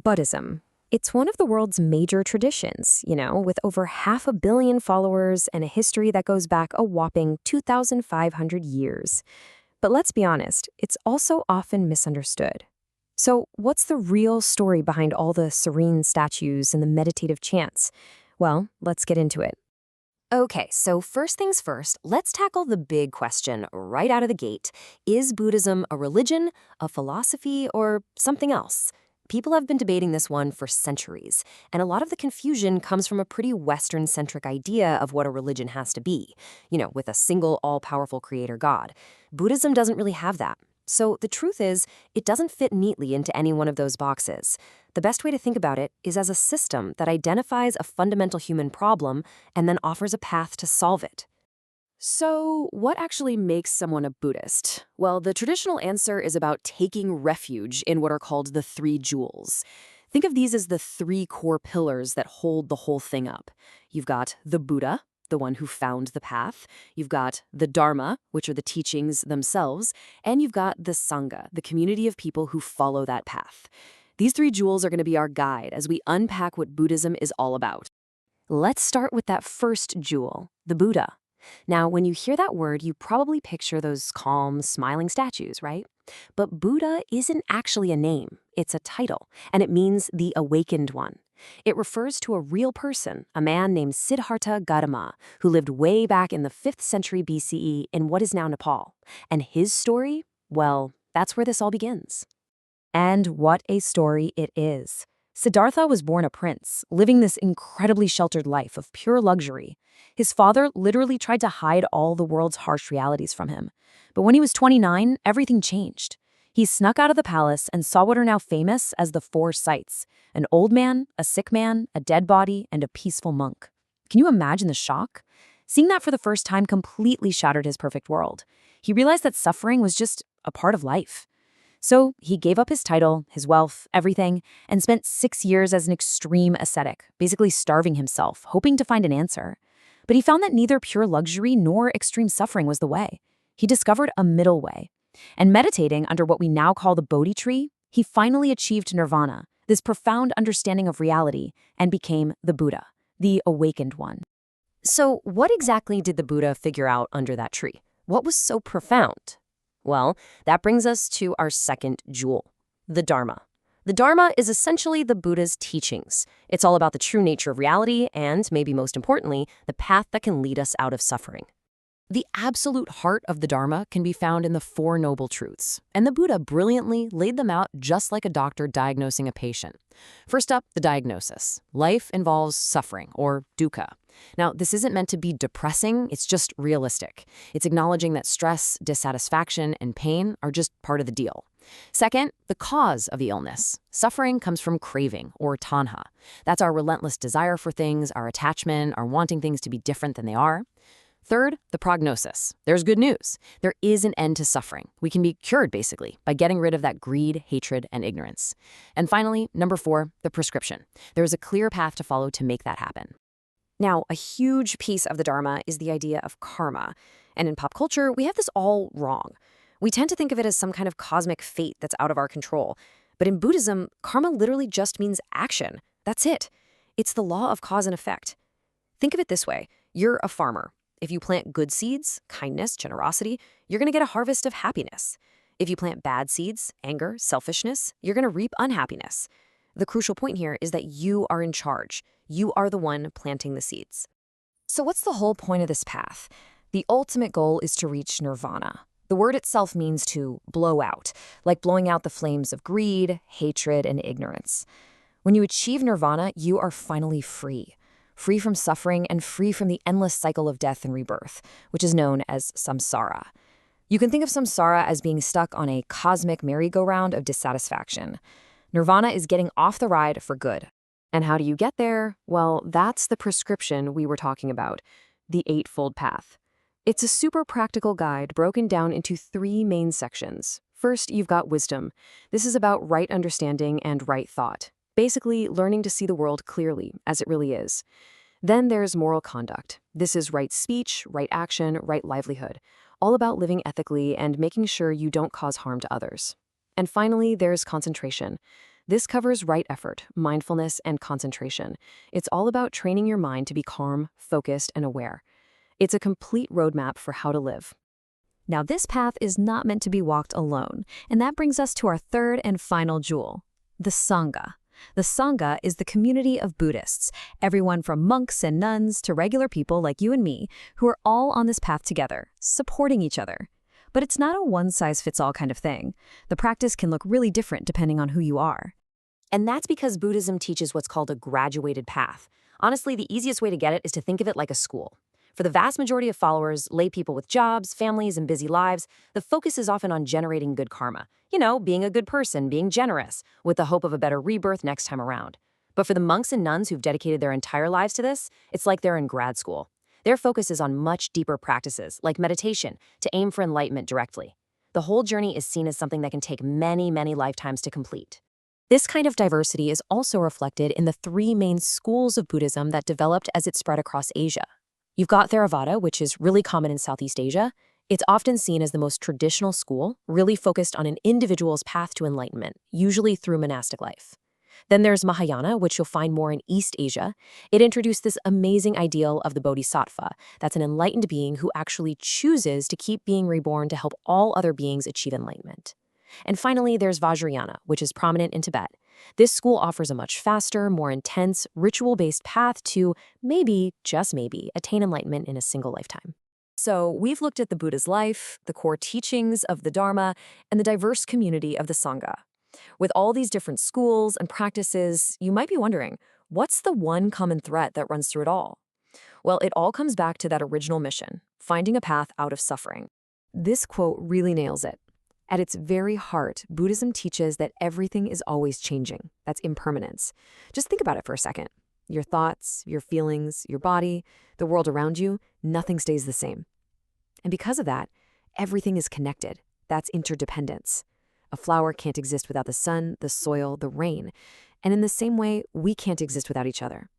Buddhism. It's one of the world's major traditions, with over 500 million followers and a history that goes back a whopping 2,500 years. But let's be honest, it's also often misunderstood. So, what's the real story behind all the serene statues and the meditative chants? Well, let's get into it. Okay, so first things first, let's tackle the big question right out of the gate. Is Buddhism a religion, a philosophy, or something else? People have been debating this one for centuries, and a lot of the confusion comes from a pretty Western-centric idea of what a religion has to be, with a single all-powerful creator God. Buddhism doesn't really have that. So the truth is, it doesn't fit neatly into any one of those boxes. The best way to think about it is as a system that identifies a fundamental human problem and then offers a path to solve it. So, what actually makes someone a Buddhist? Well, the traditional answer is about taking refuge in what are called the three jewels. Think of these as the three core pillars that hold the whole thing up. You've got the Buddha, the one who found the path. You've got the Dharma, which are the teachings themselves. And you've got the Sangha, the community of people who follow that path. These three jewels are going to be our guide as we unpack what Buddhism is all about. Let's start with that first jewel, the Buddha. Now, when you hear that word, you probably picture those calm, smiling statues, right? But Buddha isn't actually a name. It's a title, and it means the awakened one. It refers to a real person, a man named Siddhartha Gautama, who lived way back in the 5th century BCE in what is now Nepal. And his story, well, that's where this all begins. And what a story it is. Siddhartha was born a prince, living this incredibly sheltered life of pure luxury. His father literally tried to hide all the world's harsh realities from him. But when he was 29, everything changed. He snuck out of the palace and saw what are now famous as the four sights: an old man, a sick man, a dead body, and a peaceful monk. Can you imagine the shock? Seeing that for the first time completely shattered his perfect world. He realized that suffering was just a part of life. So he gave up his title, his wealth, everything, and spent 6 years as an extreme ascetic, basically starving himself, hoping to find an answer. But he found that neither pure luxury nor extreme suffering was the way. He discovered a middle way. And meditating under what we now call the Bodhi tree, he finally achieved Nirvana, this profound understanding of reality, and became the Buddha, the awakened one. So what exactly did the Buddha figure out under that tree? What was so profound? Well, that brings us to our second jewel, the Dharma. The Dharma is essentially the Buddha's teachings. It's all about the true nature of reality and, maybe most importantly, the path that can lead us out of suffering. The absolute heart of the Dharma can be found in the Four Noble Truths, and the Buddha brilliantly laid them out just like a doctor diagnosing a patient. First up, the diagnosis. Life involves suffering, or dukkha. Now, this isn't meant to be depressing, it's just realistic. It's acknowledging that stress, dissatisfaction, and pain are just part of the deal. Second, the cause of the illness. Suffering comes from craving, or tanha. That's our relentless desire for things, our attachment, our wanting things to be different than they are. Third, the prognosis. There's good news. There is an end to suffering. We can be cured, basically, by getting rid of that greed, hatred, and ignorance. And finally, number 4, the prescription. There is a clear path to follow to make that happen. Now, a huge piece of the Dharma is the idea of karma. And in pop culture, we have this all wrong. We tend to think of it as some kind of cosmic fate that's out of our control. But in Buddhism, karma literally just means action. That's it. It's the law of cause and effect. Think of it this way. You're a farmer. If you plant good seeds, kindness, generosity, you're going to get a harvest of happiness. If you plant bad seeds, anger, selfishness, you're going to reap unhappiness. The crucial point here is that you are in charge. You are the one planting the seeds. So what's the whole point of this path? The ultimate goal is to reach nirvana. The word itself means to blow out, like blowing out the flames of greed, hatred, and ignorance. When you achieve nirvana, you are finally free. Free from suffering and free from the endless cycle of death and rebirth, which is known as samsara. You can think of samsara as being stuck on a cosmic merry-go-round of dissatisfaction. Nirvana is getting off the ride for good. And how do you get there? Well, that's the prescription we were talking about, the Eightfold Path. It's a super practical guide broken down into 3 main sections. First, you've got wisdom. This is about right understanding and right thought. Basically, learning to see the world clearly, as it really is. Then there's moral conduct. This is right speech, right action, right livelihood. All about living ethically and making sure you don't cause harm to others. And finally, there's concentration. This covers right effort, mindfulness, and concentration. It's all about training your mind to be calm, focused, and aware. It's a complete roadmap for how to live. Now, this path is not meant to be walked alone, and that brings us to our third and final jewel, the Sangha. The Sangha is the community of Buddhists, everyone from monks and nuns to regular people like you and me, who are all on this path together, supporting each other. But it's not a one-size-fits-all kind of thing. The practice can look really different depending on who you are. And that's because Buddhism teaches what's called a graduated path. Honestly, the easiest way to get it is to think of it like a school. For the vast majority of followers, lay people with jobs, families, and busy lives, the focus is often on generating good karma. You know, being a good person, being generous, with the hope of a better rebirth next time around. But for the monks and nuns who've dedicated their entire lives to this, it's like they're in grad school. Their focus is on much deeper practices, like meditation, to aim for enlightenment directly. The whole journey is seen as something that can take many, many lifetimes to complete. This kind of diversity is also reflected in the three main schools of Buddhism that developed as it spread across Asia. You've got Theravada, which is really common in Southeast Asia. It's often seen as the most traditional school, really focused on an individual's path to enlightenment, usually through monastic life. Then there's Mahayana, which you'll find more in East Asia. It introduced this amazing ideal of the bodhisattva. That's an enlightened being who actually chooses to keep being reborn to help all other beings achieve enlightenment. And finally, there's Vajrayana, which is prominent in Tibet. This school offers a much faster, more intense, ritual-based path to maybe, just maybe, attain enlightenment in a single lifetime. So we've looked at the Buddha's life, the core teachings of the Dharma, and the diverse community of the Sangha. With all these different schools and practices, you might be wondering, what's the one common thread that runs through it all? Well, it all comes back to that original mission, finding a path out of suffering. This quote really nails it. At its very heart, Buddhism teaches that everything is always changing. That's impermanence. Just think about it for a second. Your thoughts, your feelings, your body, the world around you, nothing stays the same. And because of that, everything is connected. That's interdependence. A flower can't exist without the sun, the soil, the rain. And in the same way, we can't exist without each other.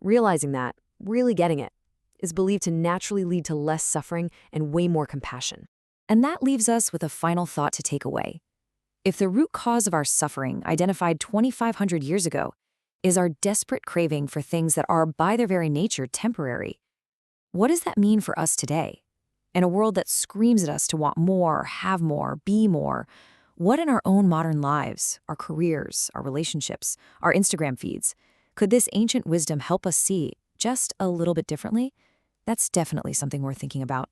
Realizing that, really getting it, is believed to naturally lead to less suffering and way more compassion. And that leaves us with a final thought to take away. If the root cause of our suffering, identified 2,500 years ago, is our desperate craving for things that are, by their very nature, temporary, what does that mean for us today? In a world that screams at us to want more, have more, be more, what in our own modern lives, our careers, our relationships, our Instagram feeds, could this ancient wisdom help us see just a little bit differently? That's definitely something worth thinking about.